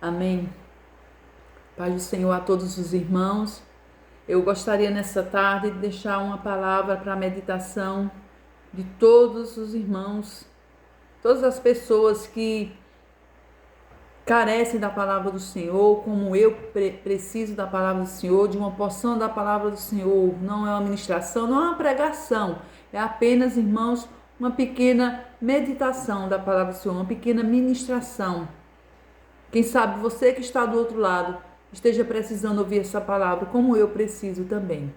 Amém. Paz do Senhor a todos os irmãos. Eu gostaria nessa tarde de deixar uma palavra para a meditação de todos os irmãos, todas as pessoas que carecem da palavra do Senhor, como eu preciso da palavra do Senhor, de uma porção da palavra do Senhor. Não é uma ministração, não é uma pregação, é apenas, irmãos, uma pequena meditação da palavra do Senhor, uma pequena ministração. Quem sabe você que está do outro lado esteja precisando ouvir essa palavra, como eu preciso também.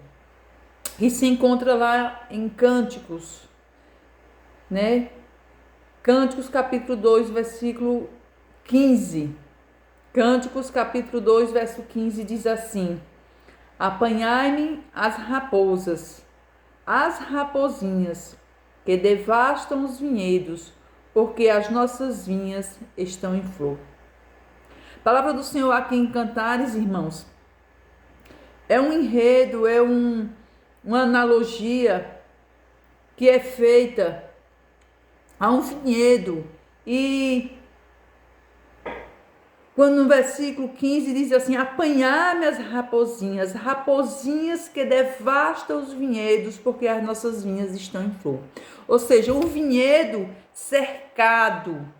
E se encontra lá em Cânticos, né? Cânticos capítulo 2, versículo 15. Cânticos capítulo 2, verso 15 diz assim: Apanhai-me as rapozinhas, que devastam os vinhedos, porque as nossas vinhas estão em flor. Palavra do Senhor aqui em Cantares, irmãos, é um enredo, uma analogia que é feita a um vinhedo. E quando no versículo 15 diz assim: apanhai-me as rapozinhas que devastam os vinhedos, porque as nossas vinhas estão em flor. Ou seja, um vinhedo cercado,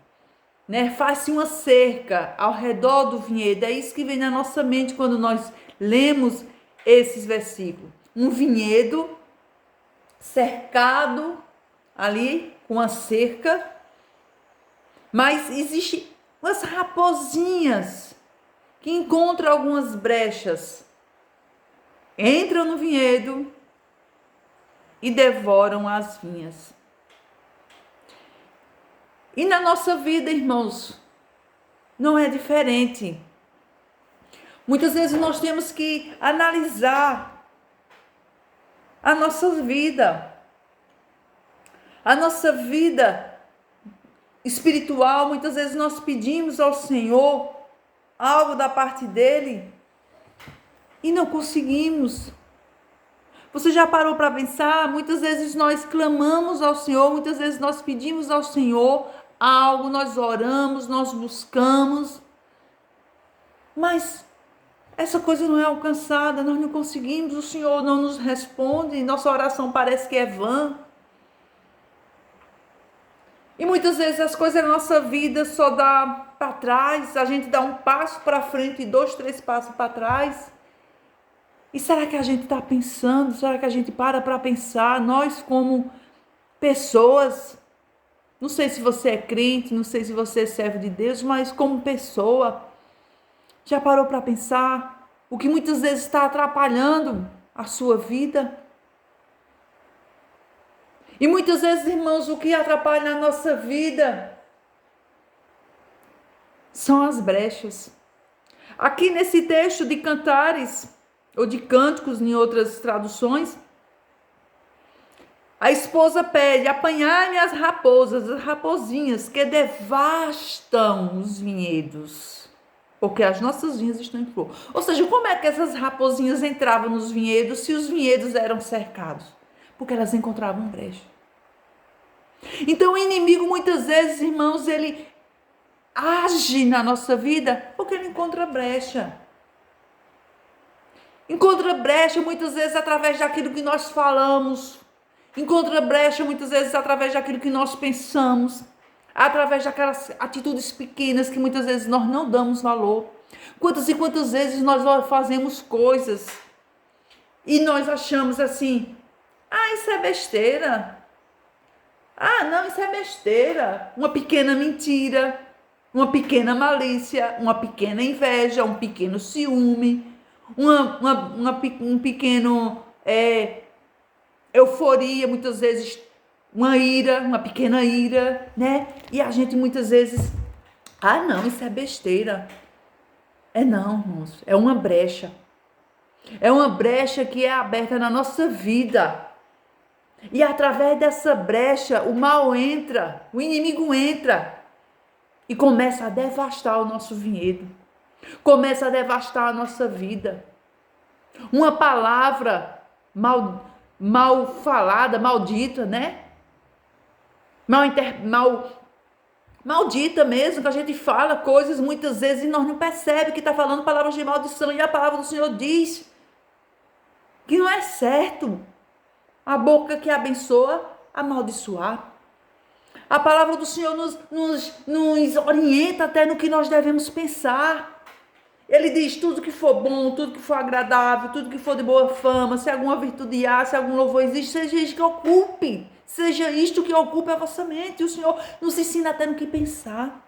né? Faz-se uma cerca ao redor do vinhedo. É isso que vem na nossa mente quando nós lemos esses versículos. Um vinhedo cercado ali com a cerca, mas existe umas raposinhas que encontram algumas brechas, entram no vinhedo e devoram as vinhas. E na nossa vida, irmãos, não é diferente. Muitas vezes nós temos que analisar a nossa vida espiritual. Muitas vezes nós pedimos ao Senhor algo da parte dele e não conseguimos. Você já parou para pensar? Muitas vezes nós clamamos ao Senhor, muitas vezes nós pedimos ao Senhor algo, nós oramos, nós buscamos, mas essa coisa não é alcançada, nós não conseguimos, o Senhor não nos responde, nossa oração parece que é vã. E muitas vezes as coisas na nossa vida só dá para trás, a gente dá um passo para frente e 2, 3 passos para trás. E será que a gente está pensando, será que a gente para pensar, nós como pessoas, não sei se você é crente, não sei se você é servo de Deus, mas como pessoa, já parou para pensar o que muitas vezes está atrapalhando a sua vida? E muitas vezes, irmãos, o que atrapalha a nossa vida são as brechas. Aqui nesse texto de Cantares, ou de Cânticos em outras traduções, a esposa pede: apanhai-me as rapozinhas que devastam os vinhedos, porque as nossas vinhas estão em flor. Ou seja, como é que essas rapozinhas entravam nos vinhedos se os vinhedos eram cercados? Porque elas encontravam brecha. Então o inimigo muitas vezes, irmãos, ele age na nossa vida porque ele encontra brecha. Encontra brecha muitas vezes através daquilo que nós falamos. Encontra brecha muitas vezes através daquilo que nós pensamos. Através daquelas atitudes pequenas que muitas vezes nós não damos valor. Quantas e quantas vezes nós fazemos coisas e nós achamos assim: ah, isso é besteira. Ah, não, isso é besteira. Uma pequena mentira, uma pequena malícia, uma pequena inveja, um pequeno ciúme, um pequeno euforia, muitas vezes uma ira, uma pequena ira, né? E a gente muitas vezes, ah, não, isso é besteira. Não, irmãos, é uma brecha. É uma brecha que é aberta na nossa vida. E através dessa brecha, o mal entra, o inimigo entra e começa a devastar o nosso vinhedo. Começa a devastar a nossa vida. Uma palavra mal falada, maldita, né? Mal maldita mesmo, que a gente fala coisas muitas vezes e nós não percebemos que está falando palavras de maldição, e a palavra do Senhor diz que não é certo a boca que abençoa amaldiçoar. A palavra do Senhor nos orienta até no que nós devemos pensar. Ele diz: tudo que for bom, tudo que for agradável, tudo que for de boa fama, se alguma virtude há, se algum louvor existe, seja isto que ocupe. Seja isto que ocupe a vossa mente. O Senhor nos ensina até no que pensar.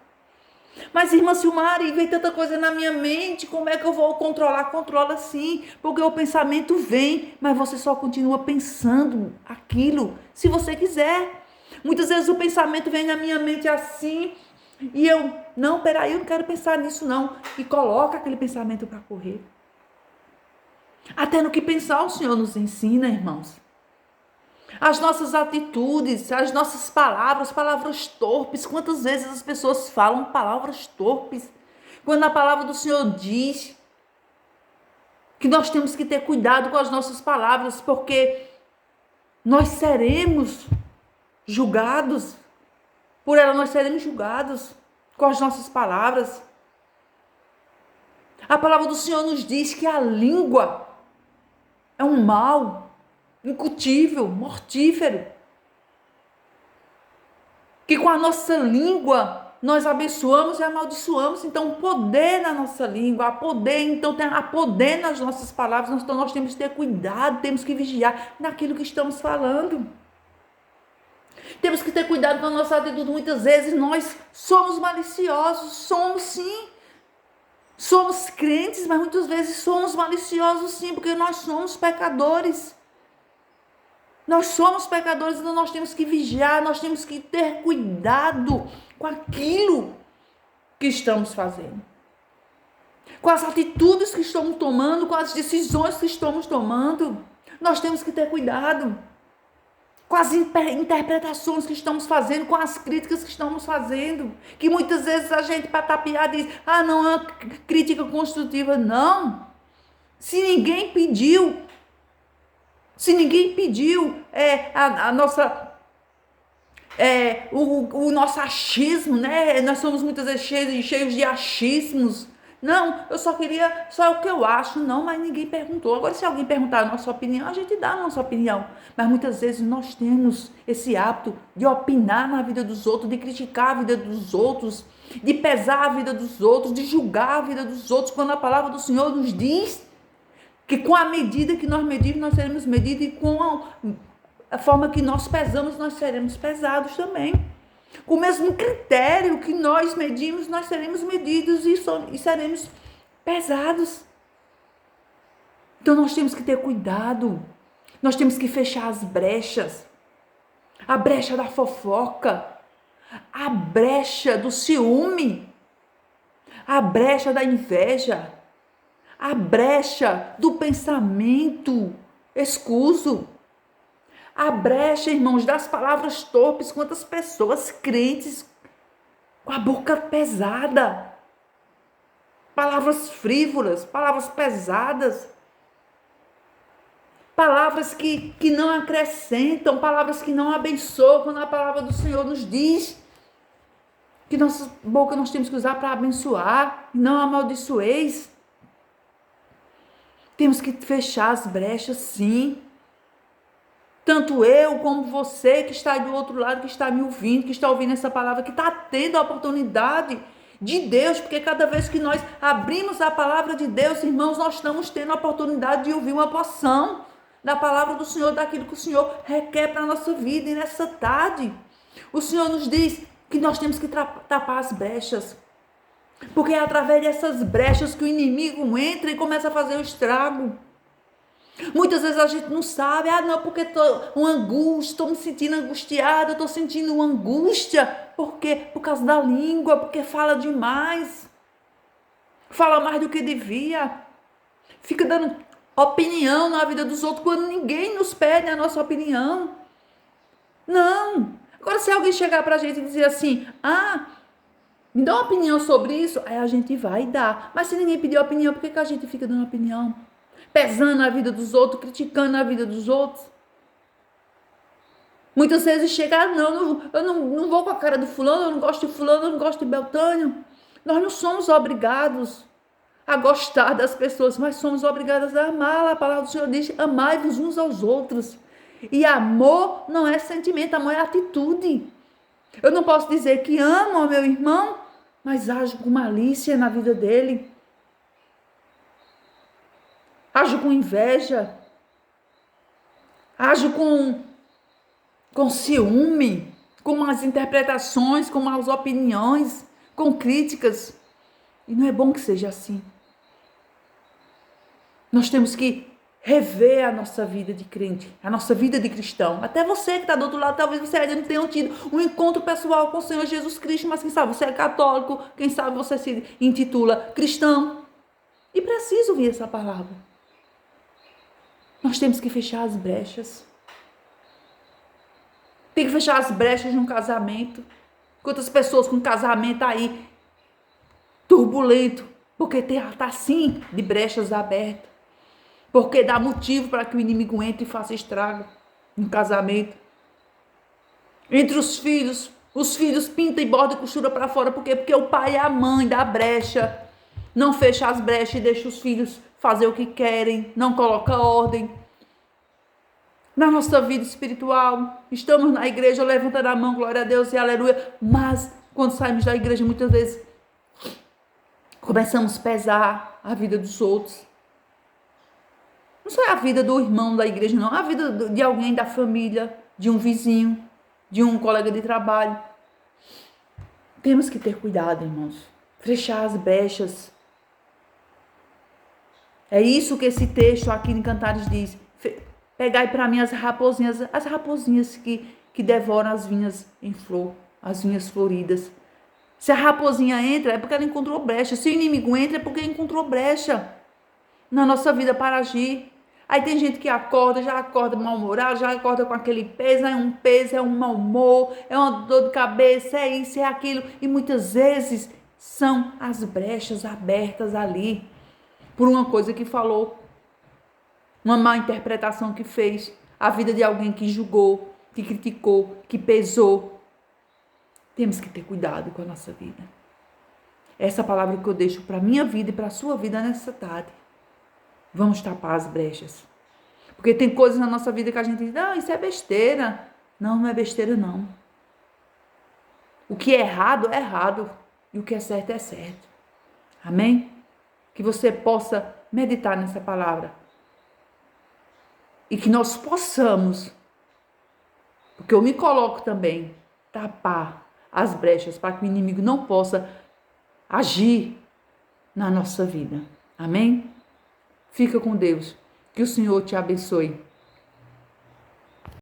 Mas, irmã Silmari, vem tanta coisa na minha mente, como é que eu vou controlar? Controla sim, porque o pensamento vem, mas você só continua pensando aquilo, se você quiser. Muitas vezes o pensamento vem na minha mente assim, e eu, não, peraí, eu não quero pensar nisso não, e coloca aquele pensamento para correr. Até no que pensar o Senhor nos ensina, irmãos. As nossas atitudes, as nossas palavras, palavras torpes. Quantas vezes as pessoas falam palavras torpes? Quando a palavra do Senhor diz que nós temos que ter cuidado com as nossas palavras, porque nós seremos julgados. Por ela nós seremos julgados com as nossas palavras. A palavra do Senhor nos diz que a língua é um mal incutível, mortífero. Que com a nossa língua nós abençoamos e amaldiçoamos. Então, poder na nossa língua, há poder nas nossas palavras. Então, nós temos que ter cuidado, temos que vigiar naquilo que estamos falando. Temos que ter cuidado com a nossa atitude. Muitas vezes nós somos maliciosos, somos sim. Somos crentes, mas muitas vezes somos maliciosos sim, porque nós somos pecadores. Nós somos pecadores, então nós temos que vigiar, nós temos que ter cuidado com aquilo que estamos fazendo. Com as atitudes que estamos tomando, com as decisões que estamos tomando. Nós temos que ter cuidado com as interpretações que estamos fazendo, com as críticas que estamos fazendo. Que muitas vezes a gente, para tapear, diz: ah, não é uma crítica construtiva. Não. Se ninguém pediu a nossa, o nosso achismo, né? Nós somos muitas vezes cheios de achismos. Não, eu só queria, só o que eu acho, não, mas ninguém perguntou. Agora, se alguém perguntar a nossa opinião, a gente dá a nossa opinião. Mas muitas vezes nós temos esse hábito de opinar na vida dos outros, de criticar a vida dos outros, de pesar a vida dos outros, de julgar a vida dos outros, quando a palavra do Senhor nos diz que com a medida que nós medimos, nós seremos medidos, e com a forma que nós pesamos, nós seremos pesados também. Com o mesmo critério que nós medimos, nós seremos medidos e seremos pesados. Então nós temos que ter cuidado. Nós temos que fechar as brechas. A brecha da fofoca. A brecha do ciúme. A brecha da inveja. A brecha do pensamento escuso. A brecha, irmãos, das palavras torpes. Quantas pessoas crentes com a boca pesada. Palavras frívolas, palavras pesadas. Palavras que não acrescentam, palavras que não abençoam. Quando a palavra do Senhor nos diz que nossa boca nós temos que usar para abençoar, não amaldiçoeis. Temos que fechar as brechas, sim. Tanto eu como você que está do outro lado, que está me ouvindo, que está ouvindo essa palavra, que está tendo a oportunidade de Deus, porque cada vez que nós abrimos a palavra de Deus, irmãos, nós estamos tendo a oportunidade de ouvir uma porção da palavra do Senhor, daquilo que o Senhor requer para a nossa vida. E nessa tarde, o Senhor nos diz que nós temos que tapar as brechas, porque é através dessas brechas que o inimigo entra e começa a fazer o estrago. Muitas vezes a gente não sabe, não, porque estou me sentindo angustiada, estou sentindo uma angústia. Por quê? Por causa da língua, porque fala demais. Fala mais do que devia. Fica dando opinião na vida dos outros quando ninguém nos pede a nossa opinião. Não. Agora, se alguém chegar para a gente e dizer assim, me dá uma opinião sobre isso, aí a gente vai dar. Mas se ninguém pedir opinião, por que a gente fica dando opinião? Pesando a vida dos outros, criticando a vida dos outros. Muitas vezes chega, não, eu não vou com a cara do fulano, eu não gosto de fulano, eu não gosto de Beltânio. Nós não somos obrigados a gostar das pessoas, mas somos obrigadas a amar. A palavra do Senhor diz: amai-vos uns aos outros. E amor não é sentimento, amor é atitude. Eu não posso dizer que amo ao meu irmão, mas ajo com malícia na vida dele. Ajo com inveja. Ajo com ciúme, com más interpretações, com más opiniões, com críticas. E não é bom que seja assim. Nós temos que rever a nossa vida de crente, a nossa vida de cristão. Até você que está do outro lado, talvez você ainda não tenha tido um encontro pessoal com o Senhor Jesus Cristo, mas quem sabe você é católico, quem sabe você se intitula cristão. E precisa ouvir essa palavra. Nós temos que fechar as brechas. Tem que fechar as brechas num casamento. Quantas pessoas com casamento aí turbulento, porque está assim de brechas abertas. Porque dá motivo para que o inimigo entre e faça estrago no casamento. Entre os filhos pintam e bordam e costura para fora. Por quê? Porque o pai e a mãe dá brecha. Não fecha as brechas e deixa os filhos fazer o que querem. Não coloca ordem. Na nossa vida espiritual, estamos na igreja levantando a mão, glória a Deus e aleluia. Mas quando saímos da igreja, muitas vezes começamos a pesar a vida dos outros. Não só é a vida do irmão da igreja, não. É a vida de alguém da família, de um vizinho, de um colega de trabalho. Temos que ter cuidado, irmãos. Fechar as brechas. É isso que esse texto aqui em Cantares diz. Pegai para mim as raposinhas que devoram as vinhas em flor, as vinhas floridas. Se a raposinha entra, é porque ela encontrou brecha. Se o inimigo entra, é porque encontrou brecha na nossa vida para agir. Aí tem gente que já acorda mal-humorado, já acorda com aquele peso, é um mau humor, é uma dor de cabeça, é isso, é aquilo. E muitas vezes são as brechas abertas ali por uma coisa que falou, uma má interpretação que fez, a vida de alguém que julgou, que criticou, que pesou. Temos que ter cuidado com a nossa vida. Essa palavra que eu deixo para a minha vida e para a sua vida nessa tarde. Vamos tapar as brechas. Porque tem coisas na nossa vida que a gente diz, não, isso é besteira. Não, não é besteira não. O que é errado, é errado. E o que é certo, é certo. Amém? Que você possa meditar nessa palavra. E que nós possamos, porque eu me coloco também, tapar as brechas para que o inimigo não possa agir na nossa vida. Amém? Fica com Deus. Que o Senhor te abençoe.